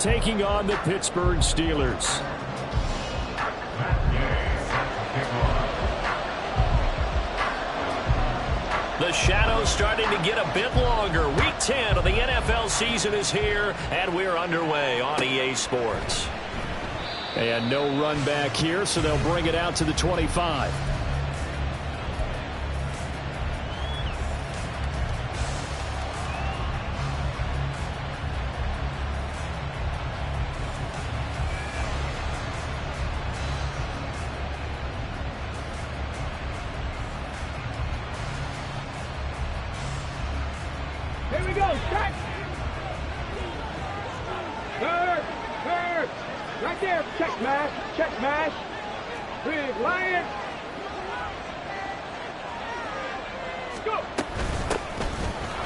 taking on the Pittsburgh Steelers. The shadow's starting to get a bit longer. Week 10 of the NFL season is here, and we're underway on EA Sports. And no run back here, so they'll bring it out to the 25. Here we go, check! Third! Right there, check mash! Big Lion! Let's go!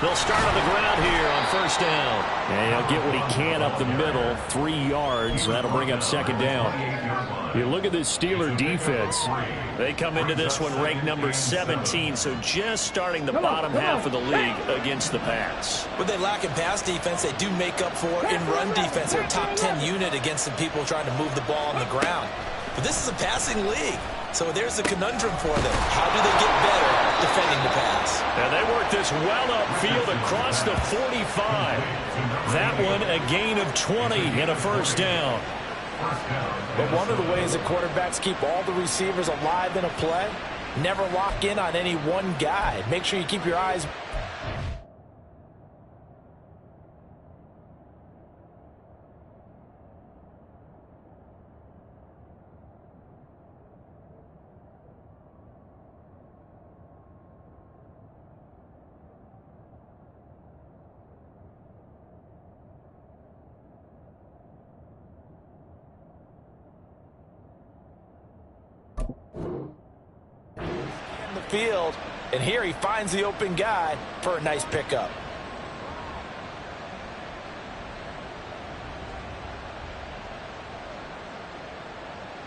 They'll start on the ground here on first down. And he'll get what he can up the middle, 3 yards. That'll bring up second down. You look at this Steeler defense. They come into this one ranked number 17, so just starting the bottom half of the league against the pass. What they lack in pass defense, they do make up for in run defense. They're a top 10 unit against the people trying to move the ball on the ground. But this is a passing league, so there's a conundrum for them. How do they get better defending the pass? And they work this well upfield across the 45. That one a gain of 20 and a first down. But one of the ways that quarterbacks keep all the receivers alive in a play, never lock in on any one guy. Make sure you keep your eyes. Field, and here he finds the open guy for a nice pickup.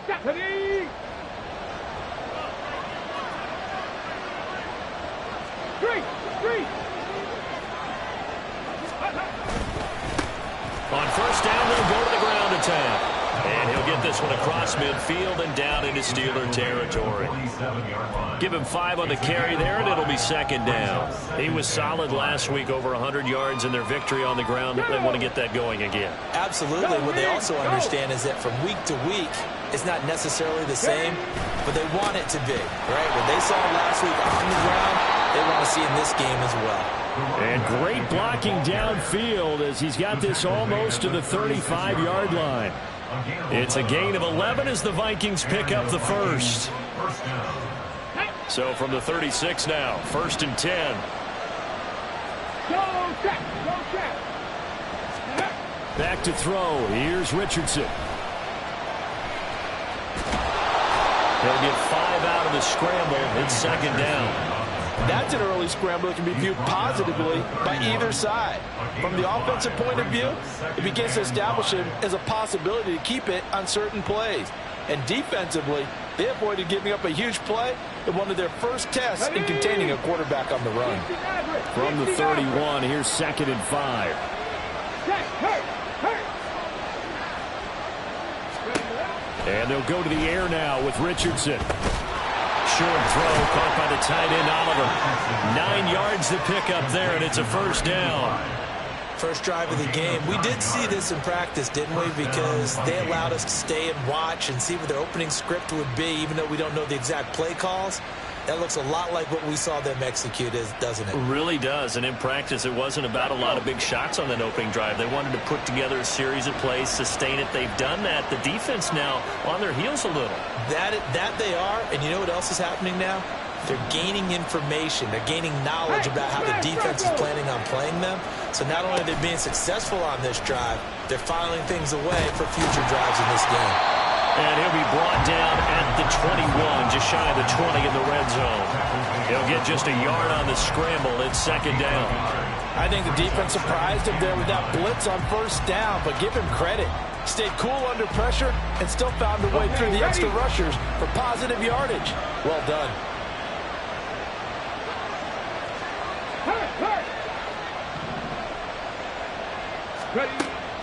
Stephanie! Three! On first down, they'll go to the ground attack. And he'll get this one across midfield and down into Steeler territory. Give him 5 on the carry there, and it'll be second down. He was solid last week, over 100 yards in their victory on the ground. They want to get that going again. Absolutely. What they also understand is that from week to week, it's not necessarily the same, but they want it to be, right? What they saw last week on the ground, they want to see in this game as well. And great blocking downfield as he's got this almost to the 35-yard line. It's a gain of 11 as the Vikings pick up the first. So from the 36 now, 1st and 10. Go check! Back to throw. Here's Richardson. He'll get 5 out of the scramble. It's second down. That's an early scramble that can be viewed positively by either side. From the offensive point of view, it begins to establish him as a possibility to keep it on certain plays. And defensively, they avoided giving up a huge play in one of their first tests in containing a quarterback on the run. From the 31, here's 2nd and 5. And they'll go to the air now with Richardson. Short throw caught by the tight end Oliver. 9 yards to pick up there, and it's a first down. First drive of the game. We did see this in practice, didn't we? Because they allowed us to stay and watch and see what their opening script would be, even though we don't know the exact play calls. That looks a lot like what we saw them execute, doesn't it? It really does. And in practice, it wasn't about a lot of big shots on that opening drive. They wanted to put together a series of plays, sustain it. They've done that. The defense now on their heels a little. That they are. And you know what else is happening now? They're gaining information. They're gaining knowledge about how the defense is planning on playing them. So not only are they being successful on this drive, they're filing things away for future drives in this game. And he'll be brought down at the 21, just shy of the 20 in the red zone. He'll get just a yard on the scramble. It's second down. I think the defense surprised him there with that blitz on first down, but give him credit. Stayed cool under pressure and still found a way through the extra rushers for positive yardage. Well done. Ready,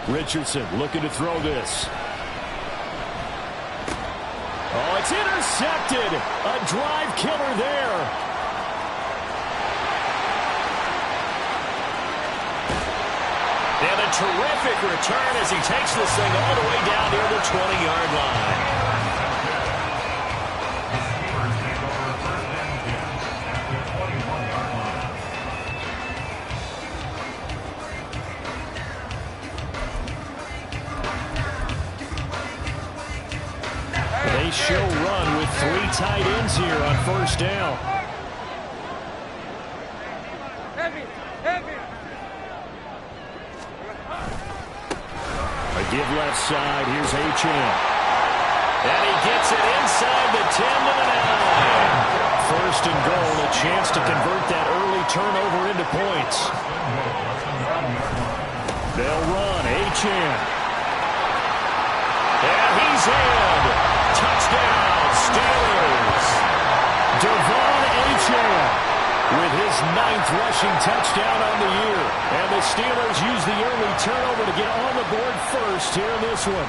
Richardson looking to throw this. Oh, it's intercepted. A drive killer there. And a terrific return as he takes this thing all the way down near the 20-yard line. They show run with 3 tight ends here on first down. Heavy, heavy. A give left side. Here's Achane. And he gets it inside the 10 to the 9. First and goal, a chance to convert that early turnover into points. They'll run. Achane. And he's in. Touchdown, Steelers. Devon Achane with his 9th rushing touchdown on the year. And the Steelers use the early turnover to get on the board first here in this one.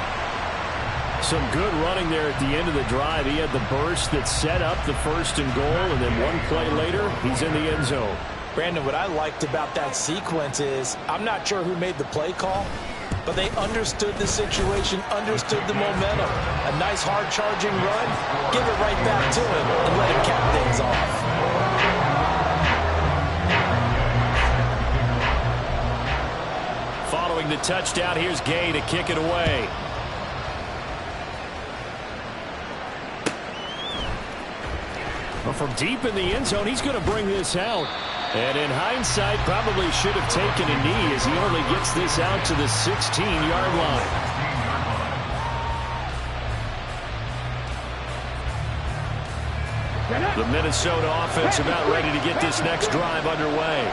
Some good running there at the end of the drive. He had the burst that set up the first and goal, and then one play later, he's in the end zone. Brandon, what I liked about that sequence is I'm not sure who made the play call, but they understood the situation, understood the momentum. A nice hard-charging run, give it right back to him and let him cap things off. Following the touchdown, here's Gay to kick it away. Well, from deep in the end zone, he's going to bring this out. And in hindsight, probably should have taken a knee as he only gets this out to the 16-yard line. The Minnesota offense about ready to get this next drive underway.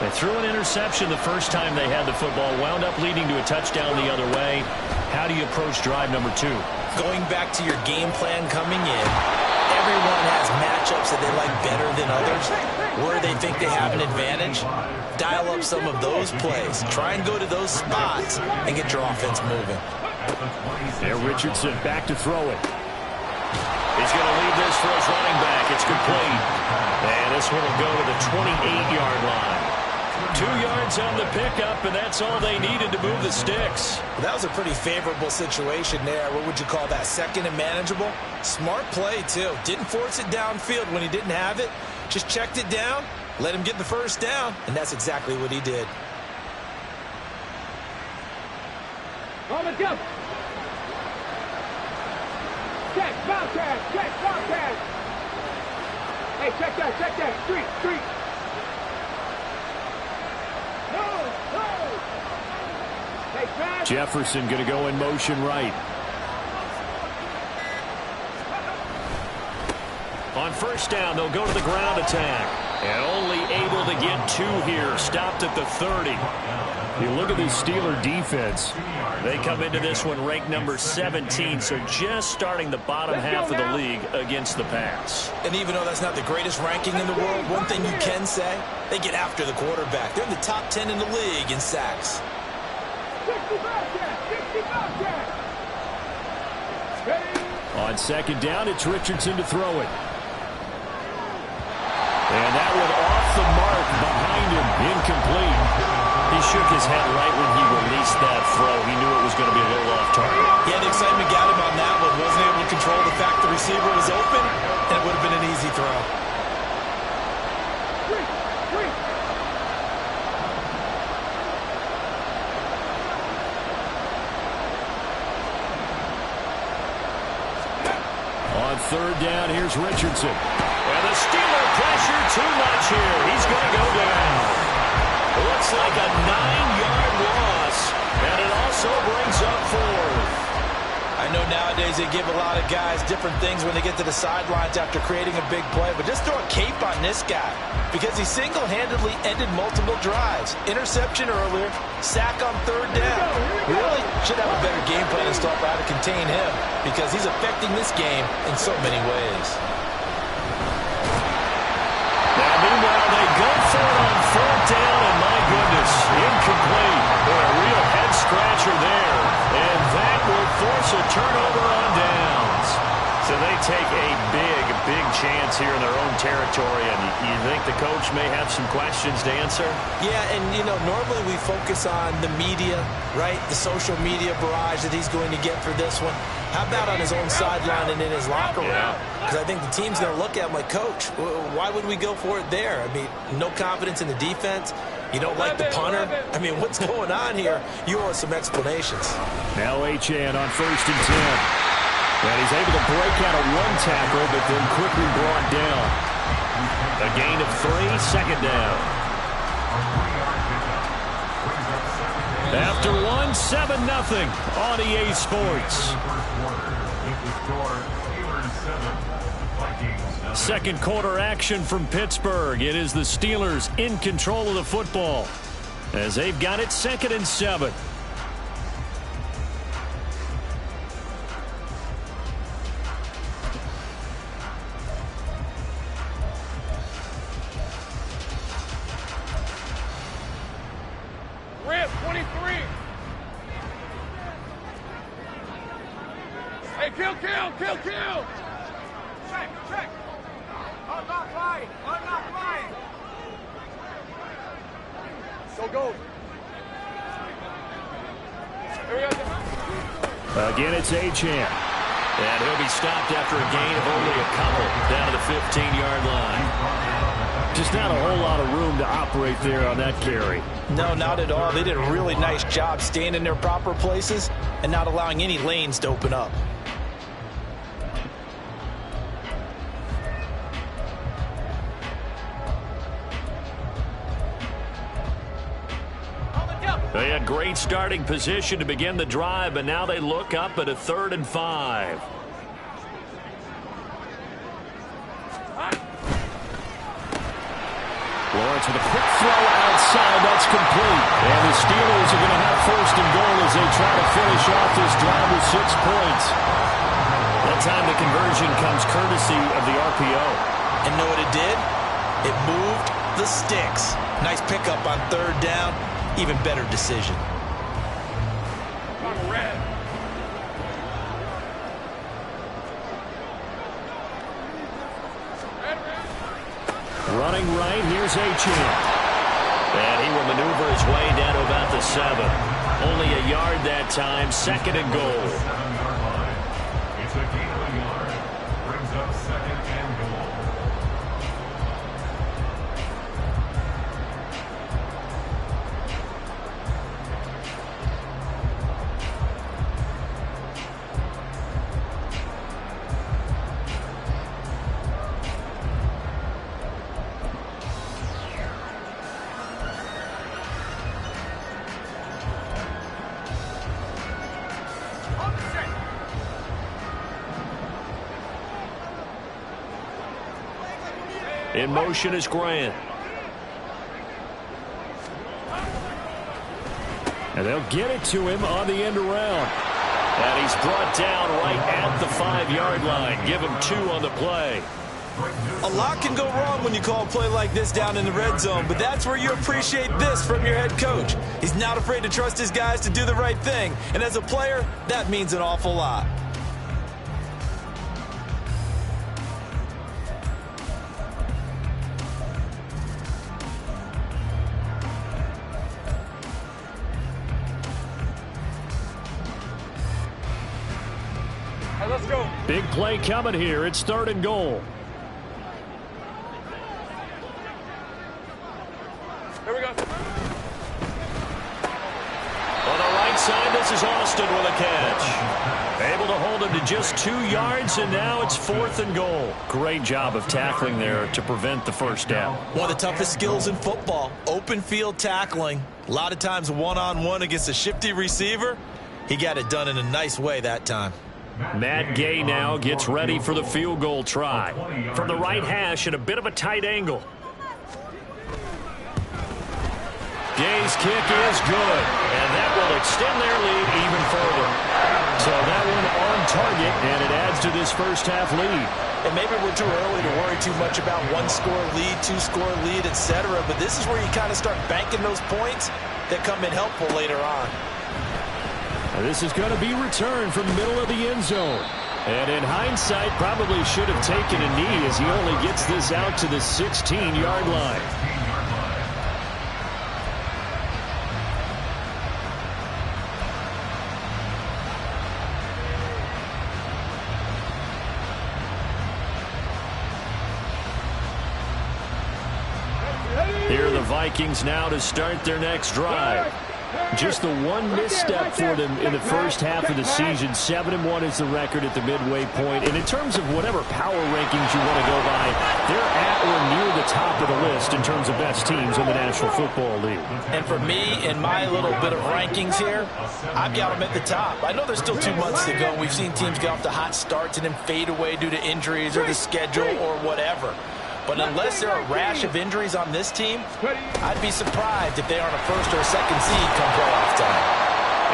They threw an interception the first time they had the football, wound up leading to a touchdown the other way. How do you approach drive number 2? Going back to your game plan coming in, everyone has matchups that they like better than others, where they think they have an advantage. Dial up some of those plays. Try and go to those spots and get your offense moving. There, Richardson back to throw it. He's going to leave this for his running back. It's complete. And this one will go to the 28-yard line. 2 yards on the pickup, and that's all they needed to move the sticks. That was a pretty favorable situation there. What would you call that? Second and manageable? Smart play, too. Didn't force it downfield when he didn't have it. Just checked it down, let him get the first down, and that's exactly what he did. On the jump. Check, Bobcat, check, Bobcat. Hey, check that. Street. Jefferson going to go in motion right. On first down, they'll go to the ground attack. And only able to get 2 here. Stopped at the 30. You look at this Steeler defense. They come into this one ranked number 17, so just starting the bottom half of the league against the pass. And even though that's not the greatest ranking in the world, one thing you can say, they get after the quarterback. They're in the top 10 in the league in sacks. 60 Bobcat. On second down, it's Richardson to throw it. And that one off the mark behind him, incomplete. He shook his head right when he released that throw. He knew it was going to be a little off target. Yeah, the excitement got him on that one. Wasn't able to control the fact the receiver was open, and it would have been an easy throw. On third down, here's Richardson. And the Steeler pressure too much here. He's going to go down. Looks like a 9-yard loss, and it also brings up 4th. I know nowadays they give a lot of guys different things when they get to the sidelines after creating a big play, but just throw a cape on this guy because he single-handedly ended multiple drives. Interception earlier, sack on third down. We really should have a better game plan and stuff how to contain him because he's affecting this game in so many ways. Now, meanwhile, they go for it on 4th down, and my goodness, incomplete. Boy, a real head-scratcher scratcher there, and that will force a turnover on downs. So they take a big chance here in their own territory, and you think the coach may have some questions to answer? Yeah, and, you know, normally we focus on the media, right, the social media barrage that he's going to get for this one. How about on his own sideline and in his locker room? Because I think the team's going to look at him like, Coach, why would we go for it there? I mean, no confidence in the defense. You don't like the punter? I mean, what's going on here? You owe us some explanations. Now Achane on 1st and 10. And he's able to break out of one tackle, but then quickly brought down. A gain of 3, second down. After 1, 7-0 on EA Sports. Second quarter action from Pittsburgh. It is the Steelers in control of the football as they've got it 2nd and 7. Rip, 23. Hey, kill. Check. I'm not flying. Go. Again, it's Achane. And he'll be stopped after a gain of only a couple down to the 15-yard line. Just not a whole lot of room to operate there on that carry. No, not at all. They did a really nice job staying in their proper places and not allowing any lanes to open up. They had great starting position to begin the drive, but now they look up at a 3rd and 5. Lawrence with a quick throw outside. That's complete. And the Steelers are going to have 1st and goal as they try to finish off this drive with 6 points. That time the conversion comes courtesy of the RPO. And know what it did? It moved the sticks. Nice pickup on 3rd down. Even better decision. Running right, here's Achane. And he will maneuver his way down to about the 7. Only a yard that time, 2nd and goal. It's a gain of a yard. Brings up 2nd and goal. In motion is Grant. And they'll get it to him on the end around. And he's brought down right at the 5-yard line. Give him 2 on the play. A lot can go wrong when you call a play like this down in the red zone, but that's where you appreciate this from your head coach. He's not afraid to trust his guys to do the right thing. And as a player, that means an awful lot. Let's go. Big play coming here. It's 3rd and goal. Here we go. On the right side, this is Austin with a catch. Able to hold him to just 2 yards, and now it's 4th and goal. Great job of tackling there to prevent the 1st down. One of the toughest skills in football, open field tackling. A lot of times one-on-one against a shifty receiver. He got it done in a nice way that time. Matt Gay now gets ready for the field goal try. From the right hash at a bit of a tight angle. Gay's kick is good, and that will extend their lead even further. So that one on target, and it adds to this first half lead. And maybe we're too early to worry too much about 1-score lead, 2-score lead, etc. But this is where you kind of start banking those points that come in helpful later on. And this is going to be returned from the middle of the end zone. And in hindsight, probably should have taken a knee as he only gets this out to the 16-yard line. Here are the Vikings now to start their next drive. Just the one misstep for them in the first half of the season. 7-1 is the record at the midway point. And in terms of whatever power rankings you want to go by, they're at or near the top of the list in terms of best teams in the National Football League. And for me, in my little bit of rankings here, I've got them at the top. I know there's still 2 months to go. We've seen teams get off to hot starts and then fade away due to injuries or the schedule or whatever. But unless there are a rash of injuries on this team, I'd be surprised if they aren't a first or a second seed come playoff time.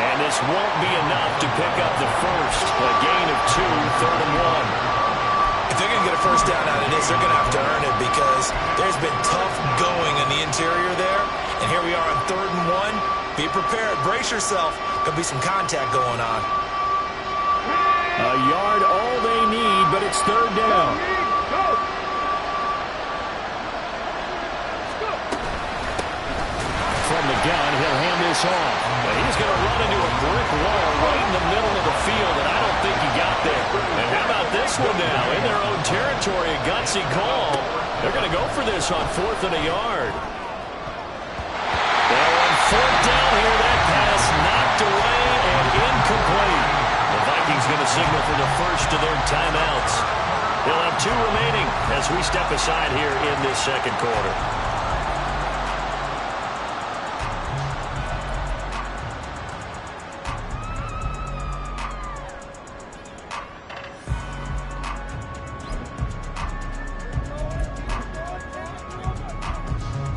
And this won't be enough to pick up the first. A gain of 2, 3rd and 1. If they're going to get a first down out of this, they're going to have to earn it because there's been tough going in the interior there. And here we are on 3rd and 1. Be prepared. Brace yourself. Going to be some contact going on. A yard all they need, but it's 3rd down. From the gun, he'll hand this off. But he's going to run into a brick wall right in the middle of the field, and I don't think he got there. And how about this one now? In their own territory, a gutsy call. They're going to go for this on 4th and a yard. Well, on 4th down here, that pass knocked away and incomplete. The Vikings going to signal for the first of their timeouts. They'll have 2 remaining as we step aside here in this second quarter.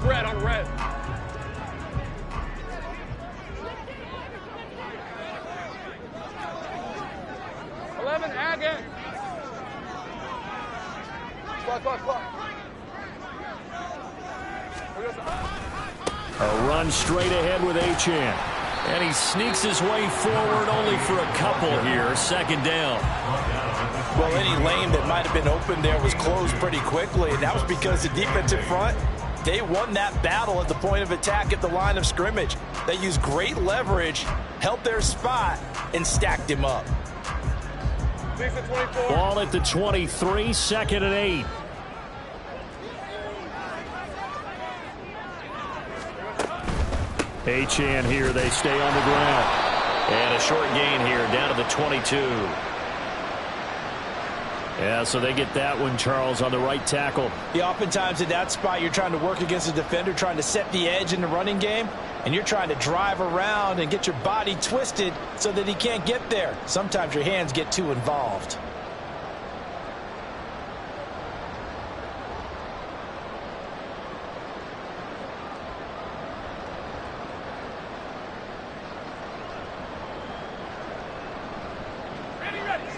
Red on red. Again. Clock. A run straight ahead with Achane. And he sneaks his way forward only for a couple here. 2nd down. Well, any lane that might have been open there was closed pretty quickly, and that was because the defensive front, they won that battle at the point of attack at the line of scrimmage. They used great leverage, held their spot, and stacked him up. Ball at the 23, 2nd and 8. Achane here, they stay on the ground. And a short gain here, down to the 22. Yeah, so they get that one, Charles, on the right tackle. Yeah, oftentimes in that spot, you're trying to work against a defender, trying to set the edge in the running game, and you're trying to drive around and get your body twisted so that he can't get there. Sometimes your hands get too involved.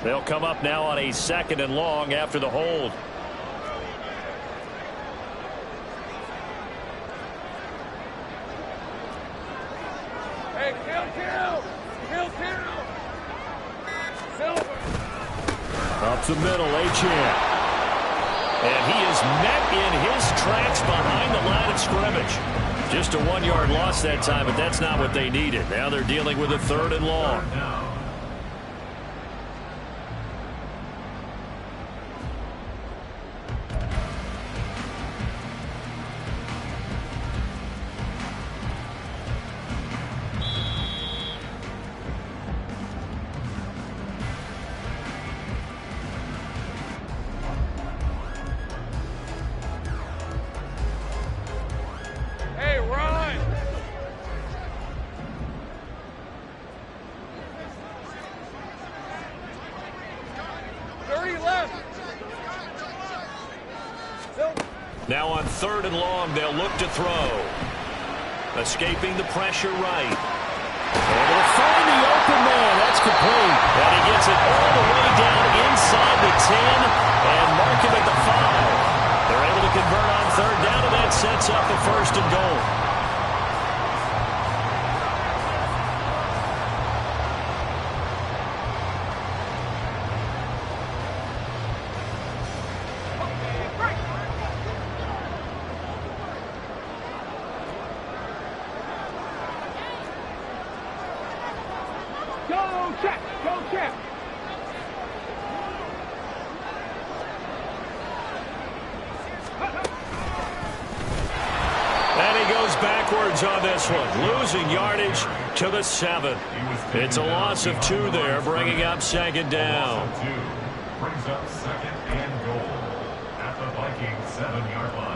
They'll come up now on a 2nd and long after the hold. Hey, kill. Silver. Up the middle, Achane. And he is met in his tracks behind the line of scrimmage. Just a 1-yard loss that time, but that's not what they needed. Now they're dealing with a 3rd and long. Hey, run. Now on 3rd and long, they'll look to throw. Escaping the pressure right. And they'll find the open man. That's complete. And he gets it all the way down inside the 10 and mark him at the 5. They're able to convert on 3rd down, and that sets up a 1st and goal. Go check. Go check. And he goes backwards on this one, losing yardage to the 7. It's a loss of 2 there, bringing up second down. Brings up second and goal at the Vikings 7-yard line.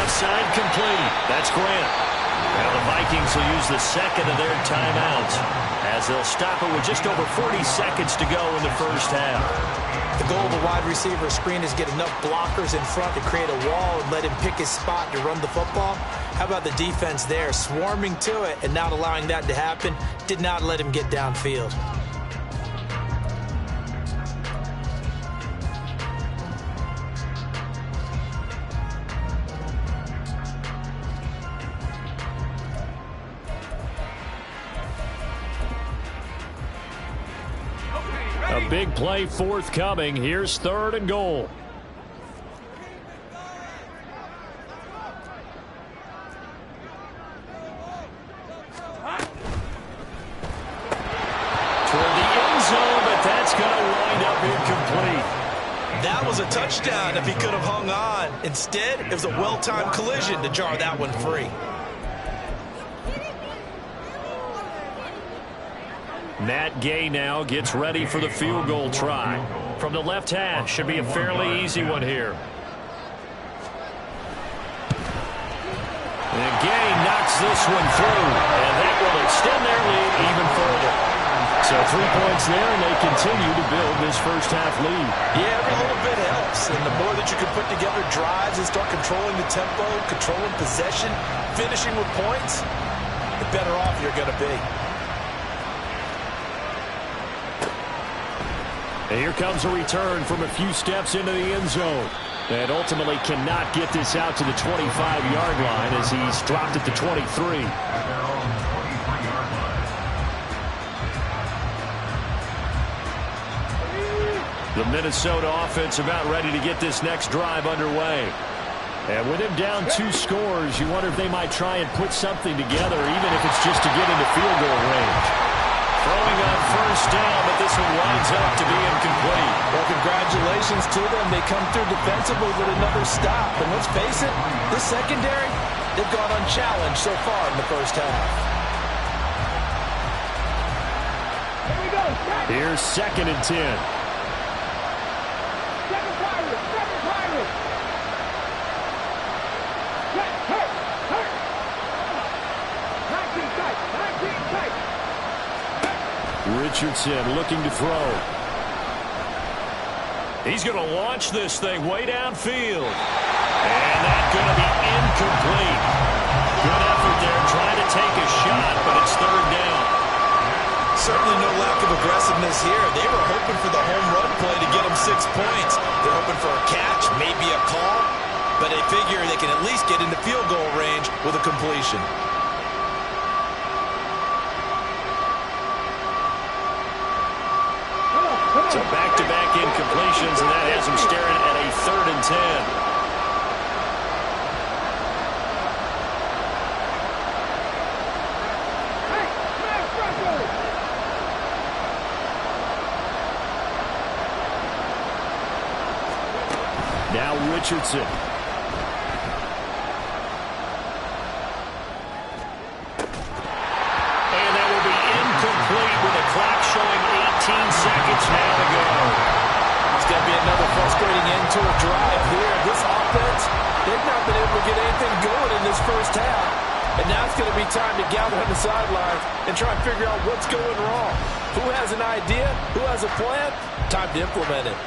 Side complete. That's Grant. Now the Vikings will use the second of their timeouts as they'll stop it with just over 40 seconds to go in the first half. The goal of the wide receiver screen is get enough blockers in front to create a wall and let him pick his spot to run the football. How about the defense there, swarming to it and not allowing that to happen? Did not let him get downfield. A big play forthcoming. Here's 3rd and goal. Toward the end zone, but that's going to wind up incomplete. That was a touchdown if he could have hung on. Instead, it was a well-timed collision to jar that one free. Matt Gay now gets ready for the field goal try. From the left hash, should be a fairly easy one here. And Gay knocks this one through, and that will extend their lead even further. So 3 points there, and they continue to build this first half lead. Yeah, every little bit helps, and the more that you can put together drives and start controlling the tempo, controlling possession, finishing with points, the better off you're going to be. And here comes a return from a few steps into the end zone. And ultimately cannot get this out to the 25-yard line as he's dropped at the 23. The Minnesota offense about ready to get this next drive underway. And with him down 2 scores, you wonder if they might try and put something together, even if it's just to get into field goal range. Throwing on first down, but this one winds up to be incomplete. Well, congratulations to them. They come through defensively with another stop. And let's face it, this secondary, they've gone unchallenged so far in the first half. Here we go. Here's 2nd and 10. Second pirate. Second pirate. Hurt. 19 tight. 19 tight. Richardson looking to throw. He's going to launch this thing way downfield. And that's going to be incomplete. Good effort there trying to take a shot, but it's 3rd down. Certainly no lack of aggressiveness here. They were hoping for the home run play to get them 6 points. They're hoping for a catch, maybe a call, but they figure they can at least get into field goal range with a completion. So back-to-back incompletions, and that has him staring at a 3rd and 10. Now Richardson. And that will be incomplete with the clock showing 18 seconds now to go. It's going to be another frustrating end to a drive here. This offense, they've not been able to get anything going in this first half. And now it's going to be time to gather on the sidelines and try and figure out what's going wrong. Who has an idea? Who has a plan? Time to implement it.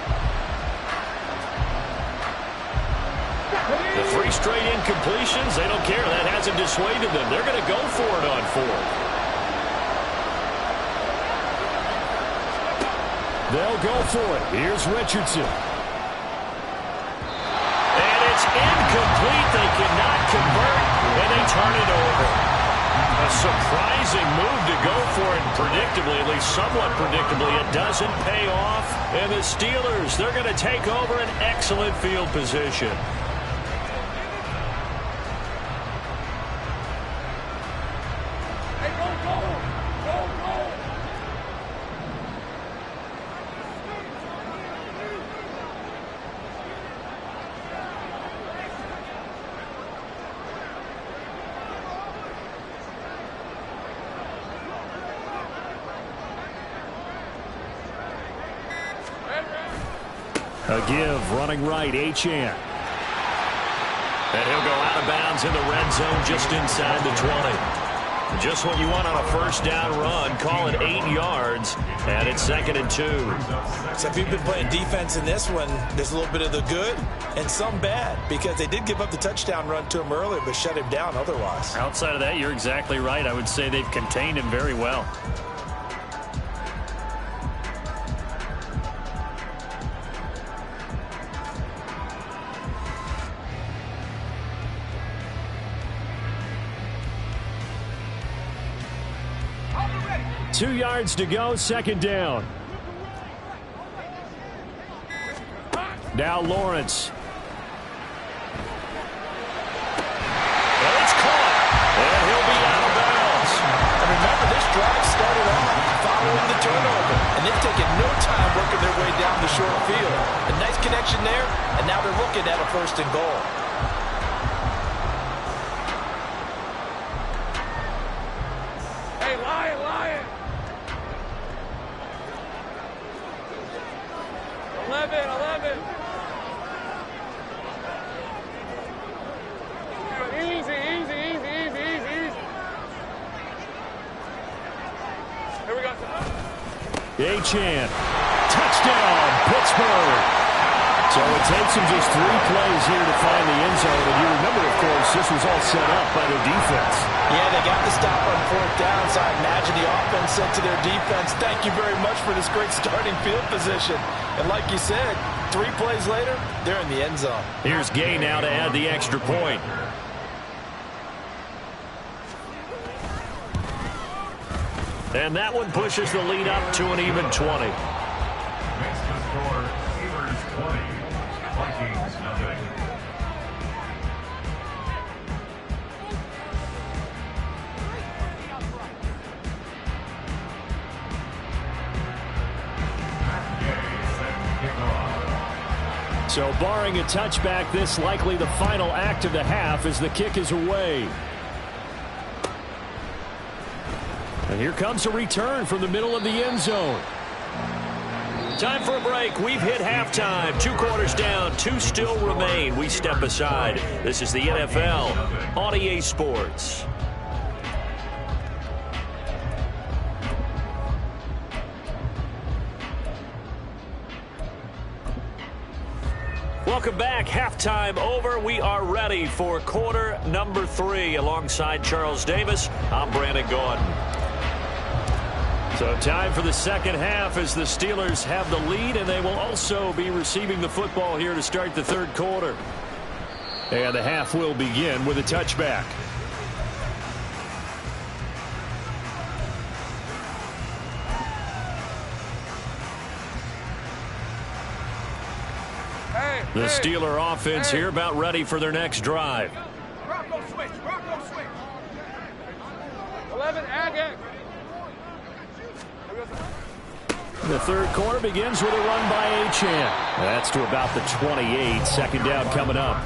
The 3 straight incompletions, they don't care. That hasn't dissuaded them. They're going to go for it on 4th. They'll go for it. Here's Richardson. And it's incomplete. They cannot convert, and they turn it over. A surprising move to go for it, and predictably, at least somewhat predictably, it doesn't pay off. And the Steelers, they're going to take over an excellent field position. A give, running right, Achane. And he'll go out of bounds in the red zone just inside the 20. Just what you want on a first down run. Call it 8 yards, and it's 2nd and 2. So if you've been playing defense in this one, there's a little bit of the good and some bad, because they did give up the touchdown run to him earlier, but shut him down otherwise. Outside of that, you're exactly right. I would say they've contained him very well. Two yards to go, 2nd down. Now Lawrence. And it's caught. And he'll be out of bounds. And remember, this drive started off following the turnover, and they've taken no time working their way down the short field. A nice connection there, and now they're looking at a 1st and goal. Hey, Lion, Lion. 11. Easy. Here we go. Achane. Touchdown, Pittsburgh. So it takes them just 3 plays here to find the end zone. And you remember, of course, this was all set up by their defense. Yeah, they got the stop on 4th down, so I imagine the offense said to their defense, thank you very much for this great starting field position. And like you said, 3 plays later, they're in the end zone. Here's Gay now to add the extra point. And that one pushes the lead up to an even 20. Makes the score Steelers 20, Vikings nothing. So barring a touchback, this likely the final act of the half as the kick is away. And here comes a return from the middle of the end zone. Time for a break. We've hit halftime. 2 quarters down. 2 still remain. We step aside. This is the NFL on EA Sports. Welcome back. Halftime over. We are ready for quarter number 3. Alongside Charles Davis, I'm Brandon Gordon. So time for the second half as the Steelers have the lead, and they will also be receiving the football here to start the 3rd quarter. And the half will begin with a touchback. The Steeler offense here about ready for their next drive. Rocco switch. 11, Agate. The 3rd quarter begins with a run by Achane. That's to about the 28. 2nd down coming up.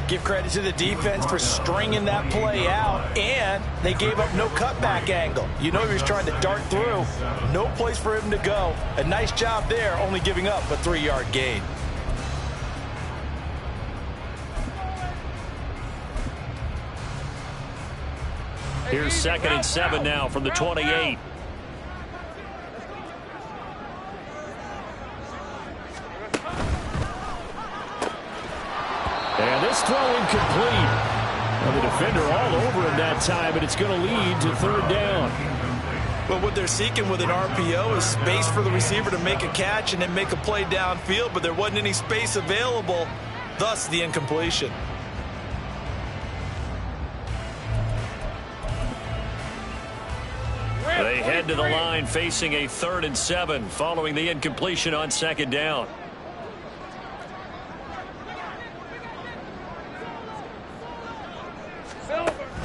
Give credit to the defense for stringing that play out, and they gave up no cutback angle. You know he was trying to dart through. No place for him to go. A nice job there, only giving up a 3-yard gain. Here's 2nd and 7 now from the 28. And this throw incomplete. And the defender all over him that time, and it's going to lead to 3rd down. Well, what they're seeking with an RPO is space for the receiver to make a catch and then make a play downfield, but there wasn't any space available, thus the incompletion. They head to the line facing a 3rd and 7 following the incompletion on 2nd down.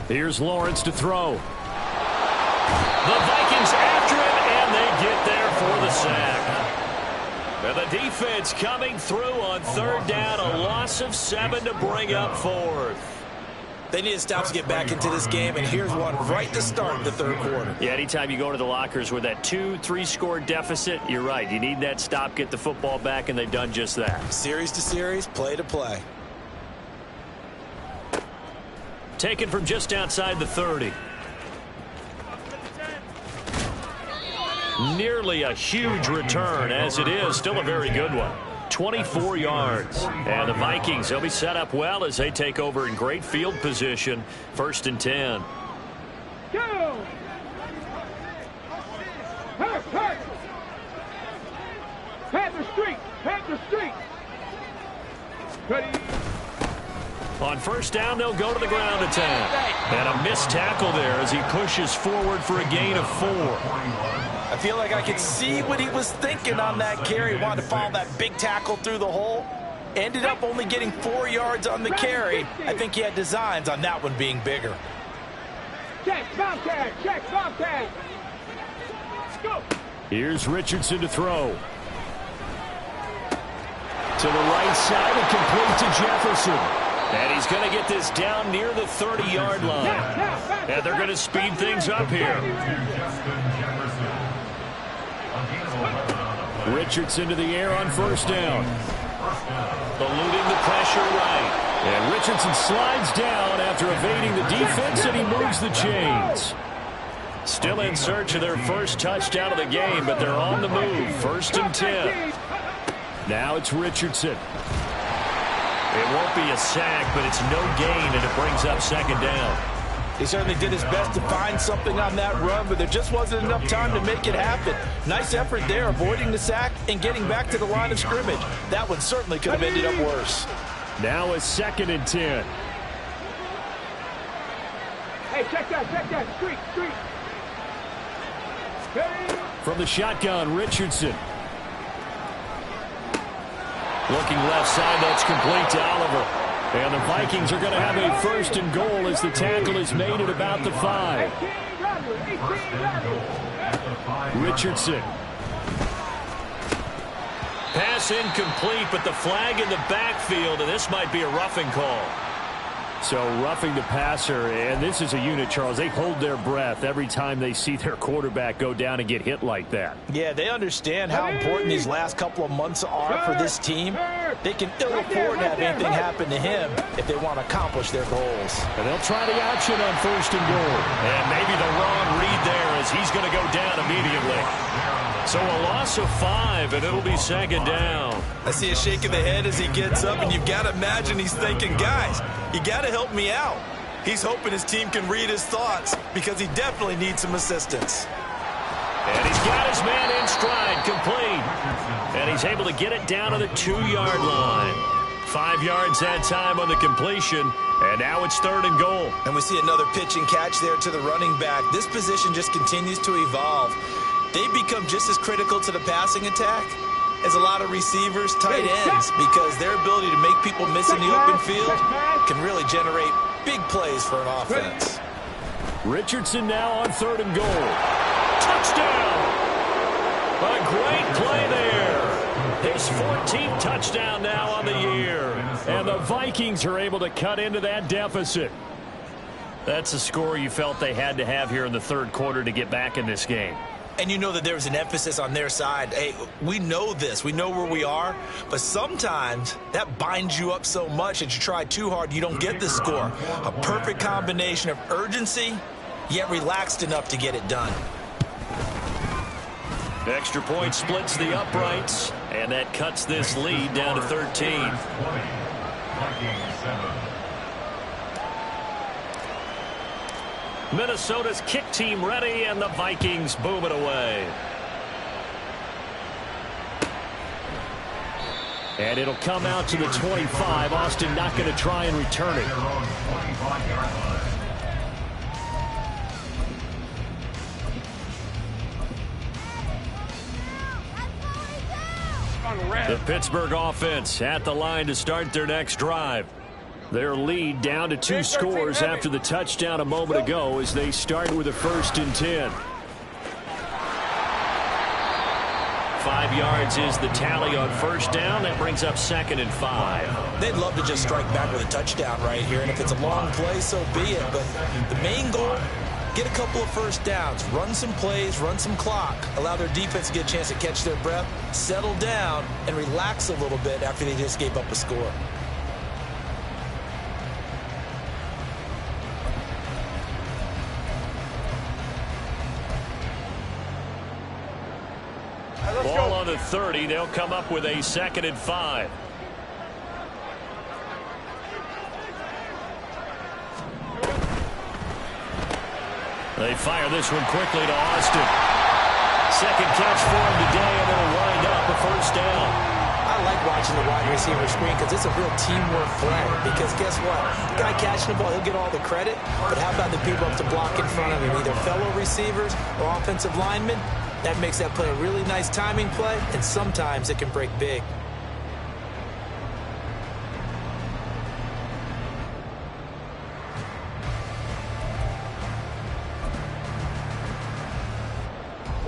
Here's Lawrence to throw. The Vikings after him, and they get there for the sack. And the defense coming through on 3rd down, a loss of 7 to bring up 4th. They need to stop to get back into this game, and here's one right to start the 3rd quarter. Yeah, anytime you go to the lockers with that 2-3 score deficit, you're right. You need that stop, get the football back, and they've done just that. Series to series, play to play. Taken from just outside the 30. Nearly a huge return, as it is. Still a very good one. 24 yards. And the Vikings, they'll be set up well as they take over in great field position. 1st and 10. Go! Panther Street! Panther Street! Ready? On 1st down, they'll go to the ground attack. And a missed tackle there as he pushes forward for a gain of 4. I feel like I could see what he was thinking on that carry. He wanted to follow that big tackle through the hole. Ended up only getting 4 yards on the carry. I think he had designs on that one being bigger. Check, Bobcat! Check, Bobcat! Go! Here's Richardson to throw. To the right side and complete to Jefferson. And he's going to get this down near the 30-yard line. And they're going to speed things up here. Richardson to the air on 1st down. Eluding the pressure right. And Richardson slides down after evading the defense, and he moves the chains. Still in search of their first touchdown of the game, but they're on the move. 1st and 10. Now it's Richardson. It won't be a sack, but it's no gain, and it brings up 2nd down. He certainly did his best to find something on that run, but there just wasn't enough time to make it happen. Nice effort there, avoiding the sack and getting back to the line of scrimmage. That one certainly could have ended up worse. Now a 2nd and 10. Hey, check that, street. Hey. From the shotgun, Richardson. Looking left side, that's complete to Oliver. And the Vikings are going to have a 1st and goal as the tackle is made at about the 5. Richardson. Pass incomplete, but the flag in the backfield, and this might be a roughing call. So roughing the passer, and this is a unit, Charles. They hold their breath every time they see their quarterback go down and get hit like that. Yeah, they understand how important these last couple of months are for this team. They can ill afford to have anything happen to him if they want to accomplish their goals. And they'll try the option on 1st and goal. And maybe the wrong read there as he's going to go down immediately. So a loss of 5, and it'll be 2nd down. I see a shake of the head as he gets up, and you've got to imagine he's thinking, guys, you got to help me out. He's hoping his team can read his thoughts because he definitely needs some assistance. And he's got his man in stride, complete. And he's able to get it down to the 2-yard line. 5 yards that time on the completion, and now it's 3rd and goal. And we see another pitch and catch there to the running back. This position just continues to evolve. They become just as critical to the passing attack as a lot of receivers, tight ends, because their ability to make people miss in the open field can really generate big plays for an offense. Richardson now on 3rd and goal. Touchdown! A great play there. His 14th touchdown now on the year. And the Vikings are able to cut into that deficit. That's a score you felt they had to have here in the 3rd quarter to get back in this game. And you know that there was an emphasis on their side. Hey, we know this. We know where we are. But sometimes that binds you up so much that you try too hard, you don't get the score. A perfect combination of urgency, yet relaxed enough to get it done. Extra point splits the uprights, and that cuts this lead down to 13. Minnesota's kick team ready, and the Vikings boom it away. And it'll come out to the 25. Austin not going to try and return it. The Pittsburgh offense at the line to start their next drive. Their lead down to 2 scores after the touchdown a moment ago as they start with a 1st and 10. 5 yards is the tally on 1st down. That brings up 2nd and 5. They'd love to just strike back with a touchdown right here, and if it's a long play, so be it. But the main goal, get a couple of 1st downs, run some plays, run some clock, allow their defense to get a chance to catch their breath, settle down, and relax a little bit after they just gave up a score. Ball on the 30. They'll come up with a 2nd and 5. They fire this one quickly to Austin. 2nd catch for him today, and it'll wind up a 1st down. I like watching the wide receiver screen because it's a real teamwork play. Because guess what? The guy catching the ball, he'll get all the credit. But how about the people up to block in front of him, either fellow receivers or offensive linemen? That makes that play a really nice timing play, and sometimes it can break big.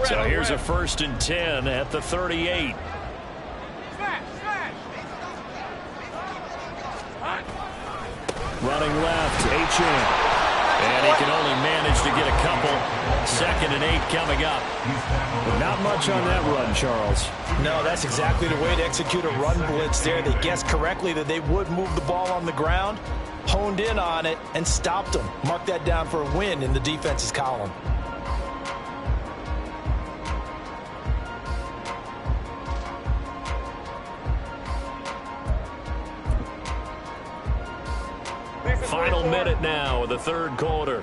So here's a 1st and 10 at the 38. Running left, H.M. And he can only manage to get a couple. 2nd and 8 coming up. Not much on that run, Charles. No, that's exactly the way to execute a run blitz there. They guessed correctly that they would move the ball on the ground, honed in on it, and stopped them. Mark that down for a win in the defense's column. Final minute now of the 3rd quarter.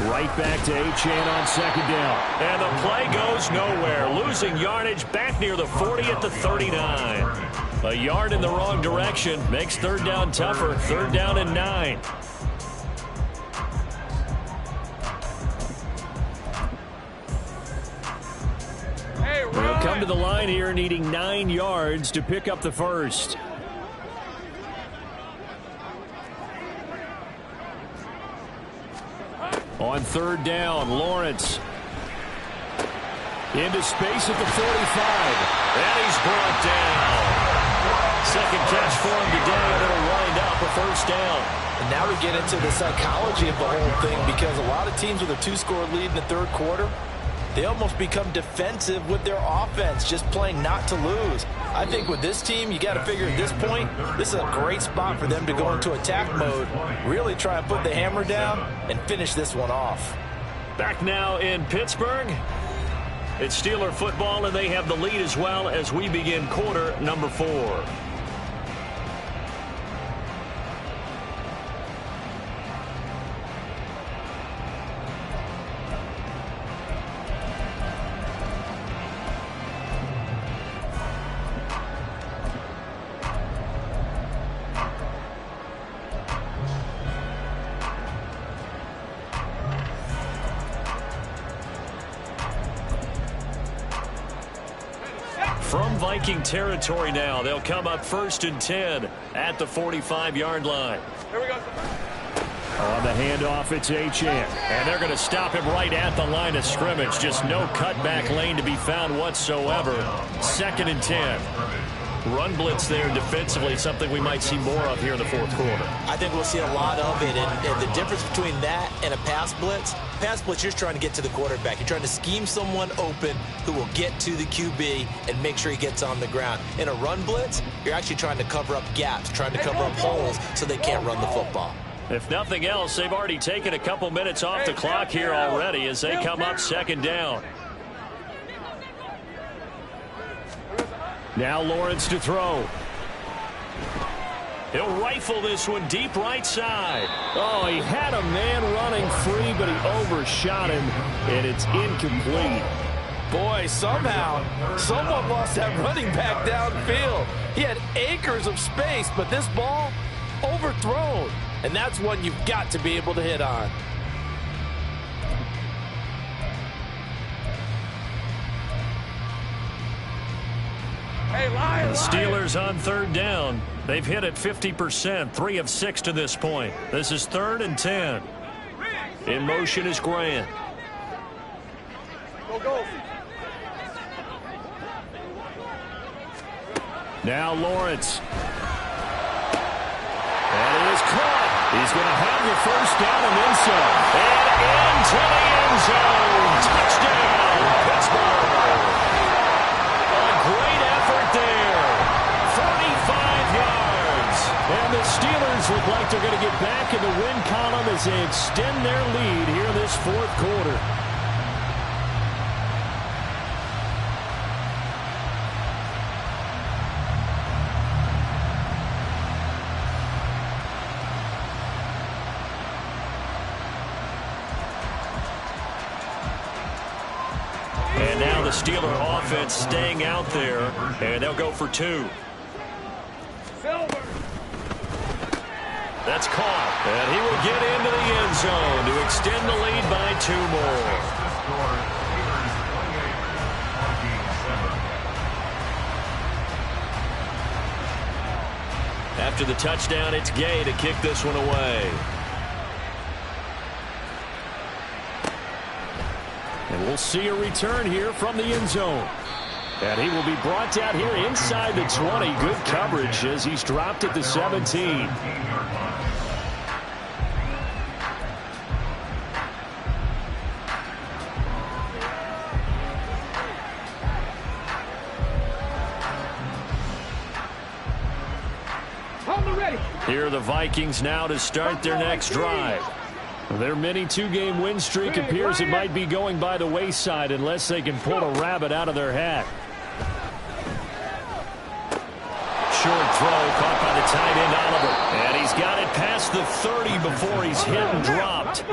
Right back to Achane on 2nd down. And the play goes nowhere. Losing yardage back near the 40 at the 39. A yard in the wrong direction makes 3rd down tougher. 3rd down and 9. They'll come to the line here needing 9 yards to pick up the 1st. On 3rd down, Lawrence. Into space at the 45. And he's brought down. 2nd catch for him today, and it'll wind up a 1st down. And now we get into the psychology of the whole thing, because a lot of teams with a 2-score lead in the 3rd quarter, they almost become defensive with their offense, just playing not to lose. I think with this team, you got to figure at this point, this is a great spot for them to go into attack mode, really try and put the hammer down and finish this one off. Back now in Pittsburgh. It's Steeler football, and they have the lead as well as we begin quarter number 4. From Viking territory now, they'll come up 1st and 10 at the 45-yard line. Here we go. On the handoff, it's H.M. And they're going to stop him right at the line of scrimmage. Just no cutback lane to be found whatsoever. 2nd and 10. Run blitz there defensively, something we might see more of here in the 4th quarter. I think we'll see a lot of it, and the difference between that and a pass blitz, you're just trying to get to the quarterback. You're trying to scheme someone open who will get to the QB and make sure he gets on the ground. In a run blitz, you're actually trying to cover up gaps, trying to cover up holes so they can't run the football. If nothing else, they've already taken a couple minutes off the clock here already as they come up 2nd down. Now Lawrence to throw. He'll rifle this one deep right side. Oh, he had a man running free, but he overshot him, and it's incomplete. Boy, somehow, someone lost that running back downfield. He had acres of space, but this ball overthrown. And that's one you've got to be able to hit on. The Steelers on third down. They've hit it 50%, 3 of 6 to this point. This is 3rd and 10. In motion is Grant. Go. Now Lawrence. And it is caught. He's going to have the first down and then some. And into the end zone. Touchdown, Pittsburgh. A great effort there. 35 yards. And the Steelers look like they're going to get back in the win column as they extend their lead here in this 4th quarter. And now the Steeler offense staying out there, and they'll go for 2. That's caught, and he will get into the end zone to extend the lead by 2 more. After the touchdown, it's Gay to kick this one away. And we'll see a return here from the end zone. And he will be brought down here inside the 20. Good coverage as he's dropped at the 17. Here are the Vikings now to start their next drive. Their mini 2-game win streak appears it might be going by the wayside unless they can pull a rabbit out of their hat. Short throw caught by the tight end Oliver. And he's got it past the 30 before he's hit and dropped.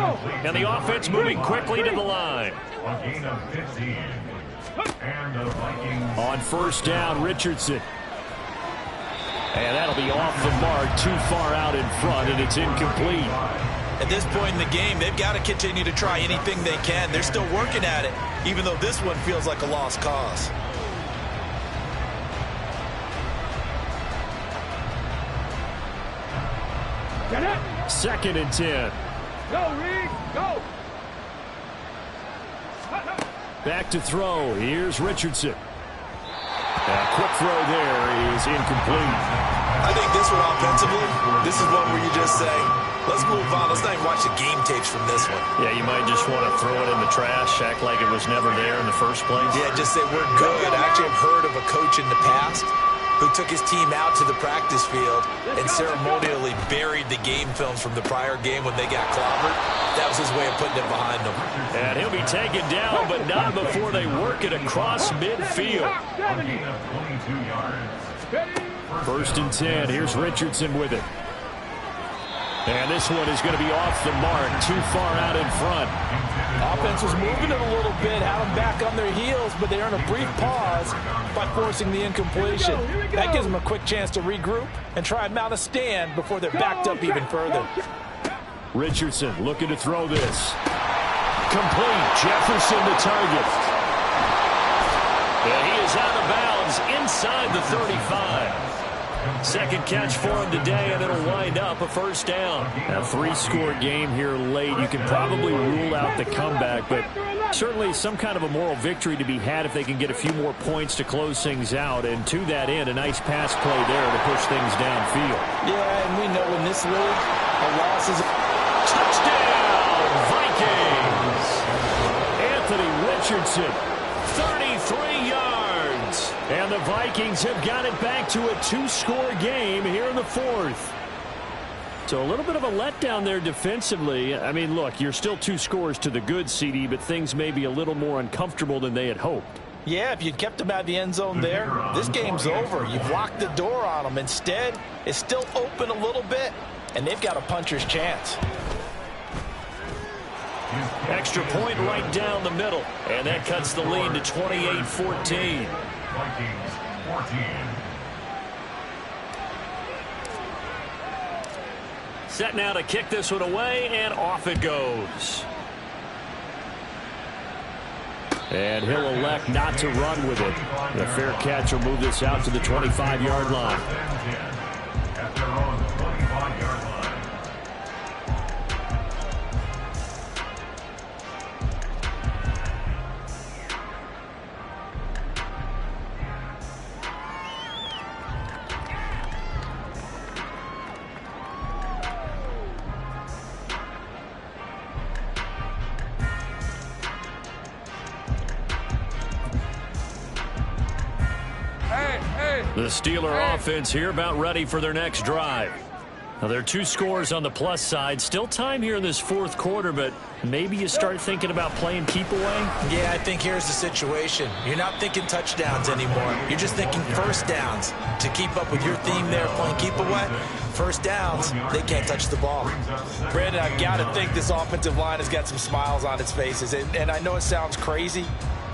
And the offense moving quickly to the line. A gain of 15. And the Vikings on first down, Richardson. And that'll be off the mark, too far out in front, and it's incomplete. At this point in the game, they've got to continue to try anything they can. They're still working at it, even though this one feels like a lost cause. Get it. 2nd and 10. Go, Reed. Go. Back to throw. Here's Richardson. A quick throw there is incomplete. I think this one offensively, this is one where you just say, let's move on. Let's not even watch the game tapes from this one. Yeah, you might just want to throw it in the trash, act like it was never there in the first place. Yeah, just say we're good. I actually have heard of a coach in the past who took his team out to the practice field and ceremonially buried the game films from the prior game when they got clobbered. That was his way of putting it behind them. And he'll be taken down, but not before they work it across midfield. a gain of 22 yards. 1st and 10. Here's Richardson with it. And this one is going to be off the mark, too far out in front. Offense was moving it a little bit, had them back on their heels, but they earn a brief pause by forcing the incompletion. That gives them a quick chance to regroup and try and mount a stand before they're backed up even further. Richardson looking to throw this. Complete. Jefferson the target. And he is out of bounds inside the 35. Second catch for him today, and it'll wind up a first down. A 3-score game here late. You can probably rule out the comeback, but certainly some kind of a moral victory to be had if they can get a few more points to close things out. And to that end, a nice pass play there to push things downfield. Yeah, and we know in this league, a loss is touchdown, Vikings! Anthony Richardson, 33 yards. And the Vikings have got it back to a 2-score game here in the 4th. So a little bit of a letdown there defensively. I mean, look, you're still 2 scores to the good, CD, but things may be a little more uncomfortable than they had hoped. Yeah, if you'd kept him out of the end zone there, this game's over. You've locked the door on him. Instead, it's still open a little bit, and they've got a puncher's chance. Extra point right down the middle, and that cuts the lead to 28-14. Vikings 14. Set now to kick this one away, and off it goes. And he'll elect not to run with it. The fair catch will move this out to the 25-yard line. At their own 25-yard line. The Steeler offense here about ready for their next drive. Now, there are 2 scores on the plus side. Still time here in this fourth quarter, but maybe you start thinking about playing keep away? Yeah, I think here's the situation. You're not thinking touchdowns anymore. You're just thinking first downs. To keep up with your theme there, playing keep away, first downs, they can't touch the ball. Brandon, I've got to think this offensive line has got some smiles on its faces. And I know it sounds crazy,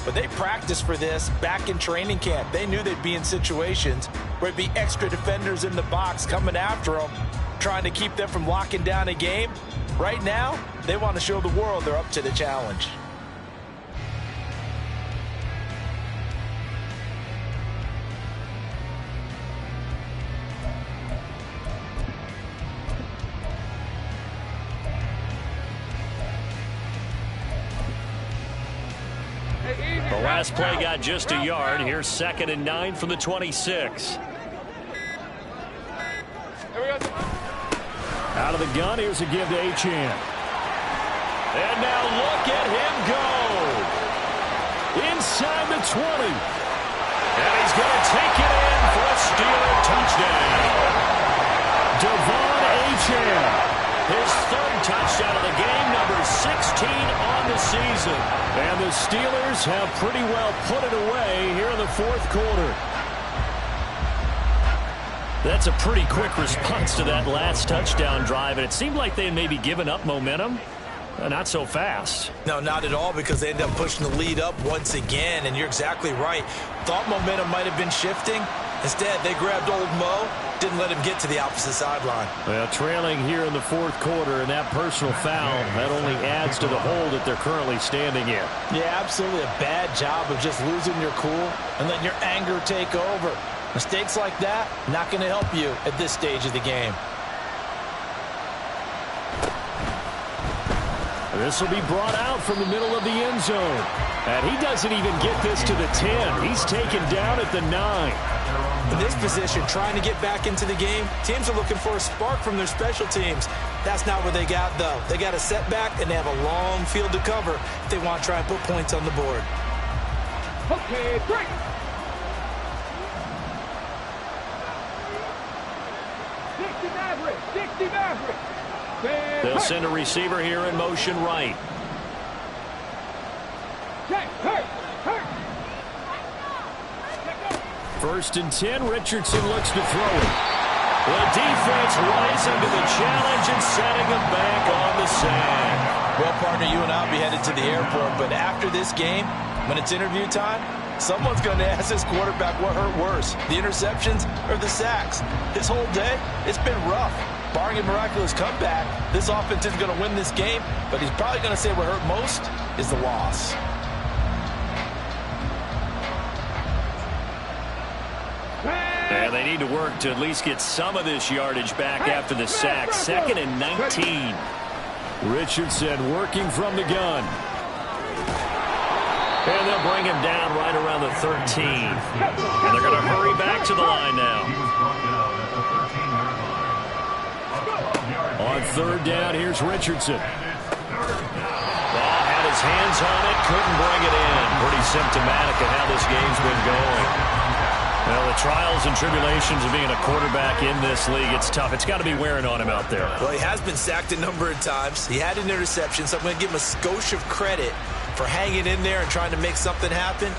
but they practiced for this back in training camp. They knew they'd be in situations where it'd be extra defenders in the box coming after them, trying to keep them from locking down a game. Right now, they want to show the world they're up to the challenge. The last play got just a yard. Here's 2nd and 9 from the 26. Out of the gun, here's a give to Achane. And now look at him go. Inside the 20. And he's going to take it in for a Steeler touchdown. Devon Achane. His 3rd touchdown of the game, number 16 on the season. And the Steelers have pretty well put it away here in the fourth quarter. That's a pretty quick response to that last touchdown drive, and it seemed like they had maybe given up momentum. Not so fast. No, not at all, because they ended up pushing the lead up once again, and you're exactly right. Thought momentum might have been shifting. Instead, they grabbed old Mo, didn't let him get to the opposite sideline. Well, trailing here in the fourth quarter, and that personal foul, that only adds to the hole that they're currently standing in. Yeah, absolutely a bad job of just losing your cool and letting your anger take over. Mistakes like that, not going to help you at this stage of the game. This will be brought out from the middle of the end zone. And he doesn't even get this to the 10. He's taken down at the 9. In this position, trying to get back into the game, teams are looking for a spark from their special teams. That's not what they got, though. They got a setback, and they have a long field to cover if they want to try and put points on the board. Okay, break. They'll send a receiver here in motion right. First and 10, Richardson looks to throw it. The defense rising to the challenge and setting him back on the sand. Well, partner, you and I will be headed to the airport, but after this game, when it's interview time, someone's going to ask this quarterback what hurt worse, the interceptions or the sacks. His whole day, it's been rough. Barring a miraculous comeback, this offense isn't going to win this game, but he's probably going to say what hurt most is the loss. And they need to work to at least get some of this yardage back after the sack. 2nd and 19. Richardson working from the gun. And they'll bring him down right around the 13. And they're going to hurry back to the line now. On 3rd down, here's Richardson. Had his hands on it, couldn't bring it in. Pretty symptomatic of how this game's been going. Well, the trials and tribulations of being a quarterback in this league, it's tough. It's got to be wearing on him out there. Well, he has been sacked a number of times. He had an interception, so I'm going to give him a skosh of credit for hanging in there and trying to make something happen.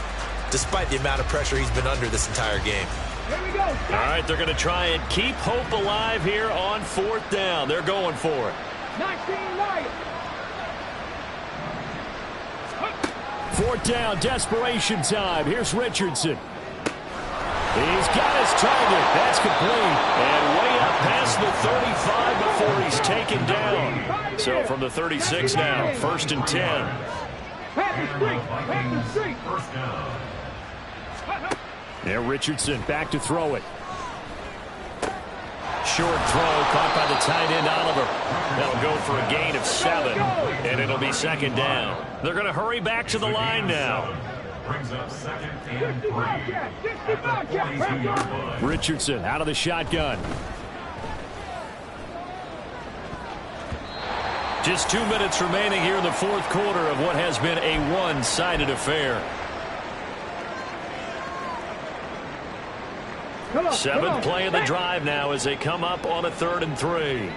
despite the amount of pressure he's been under this entire game. Here we go. All right, they're going to try and keep hope alive here on 4th down. They're going for it. 19 Lions. 4th down, desperation time. Here's Richardson. He's got his target. That's complete. And way up past the 35 before he's taken down. So from the 36 now, 1st and 10. Pass the street. Pass the street. First down. Yeah, Richardson back to throw it. Short throw caught by the tight end Oliver. That'll go for a gain of 7, and it'll be 2nd down. They're going to hurry back to the line now. Brings up 2nd and 3. 65 42-yard line. Richardson out of the shotgun. Just 2 minutes remaining here in the 4th quarter of what has been a one-sided affair. 7th play of the drive now as they come up on a 3rd and 3.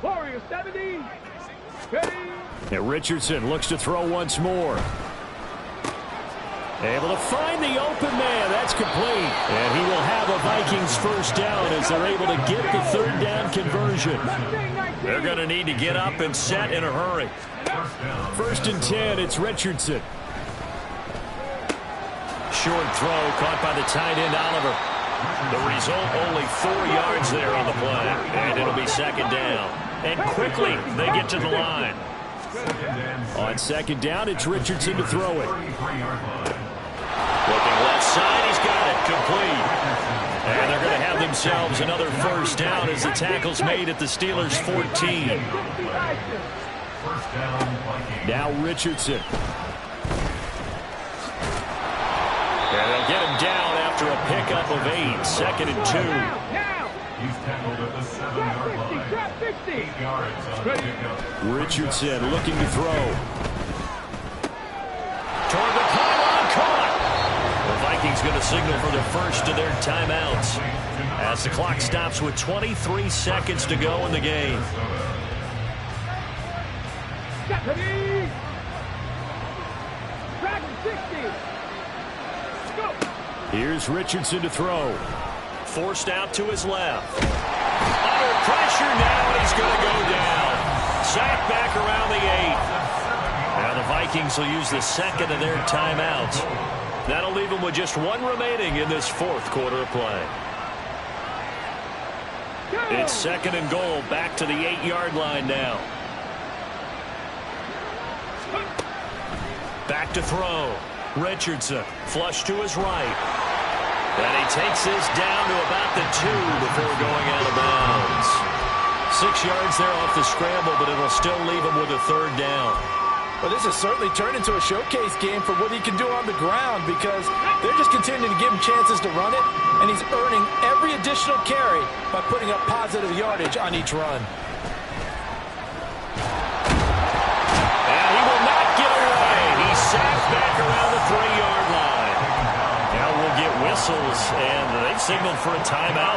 Warrior 70. Ready. And Richardson looks to throw once more. Able to find the open man. That's complete. And he will have a Vikings 1st down as they're able to get the 3rd down conversion. They're going to need to get up and set in a hurry. 1st and 10, it's Richardson. Short throw caught by the tight end Oliver. The result, only 4 yards there on the play. And it'll be 2nd down. And quickly they get to the line. On 2nd down, it's Richardson to throw it. Looking left side, he's got it, complete. And they're going to have themselves another 1st down as the tackle's made at the Steelers' 14. Now Richardson. And they'll get him down after a pickup of 8, 2nd and 2. Now. He's tackled at the 7-yard line. Trap 60. 8 yards on the pickup. Richardson looking to throw. Toward the pylon, caught. The Vikings going to signal for the first of their timeouts as the clock stops with 23 seconds to go in the game. Ready. Dragon 60. Go. Here's Richardson to throw. Forced out to his left. Under pressure now, and he's going to go down. Sacked back around the 8. Now the Vikings will use the 2nd of their timeouts. That'll leave them with just 1 remaining in this 4th quarter of play. It's 2nd and goal, back to the 8-yard line now. Back to throw. Richardson, flush to his right. And he takes this down to about the 2 before going out of bounds. 6 yards there off the scramble, but it'll still leave him with a 3rd down. Well, this has certainly turned into a showcase game for what he can do on the ground because they're just continuing to give him chances to run it, and he's earning every additional carry by putting up positive yardage on each run. And he will not get away. He's sacked back around the 3-yard line. Now we'll get whistles, and they've signaled for a timeout.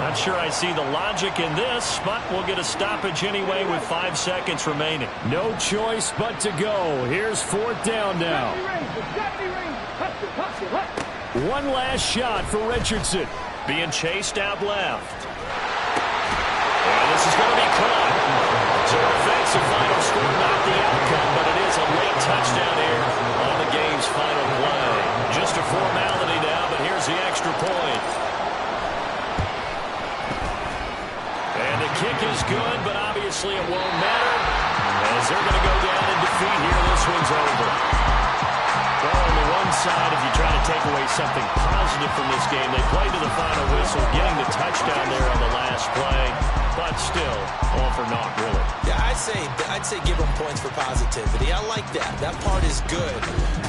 Not sure I see the logic in this, but we'll get a stoppage anyway with 5 seconds remaining. No choice but to go. Here's 4th down now. 1 last shot for Richardson. Being chased out left. And this is going to be caught. So offensive final score, not the outcome, but it is a late touchdown here on the game's final play. Just a formality now, but here's the extra point. And the kick is good, but obviously it won't matter as they're going to go down in defeat here. This one's over. Well, on the one side, if you try to take away something positive from this game, they played to the final whistle, getting the touchdown there on the last play, but still, all for naught, really. Yeah, I'd say give them points for positivity. I like that. That part is good.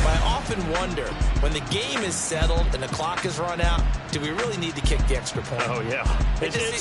But I often wonder, when the game is settled and the clock is run out, do we really need to kick the extra point? Oh, yeah. It just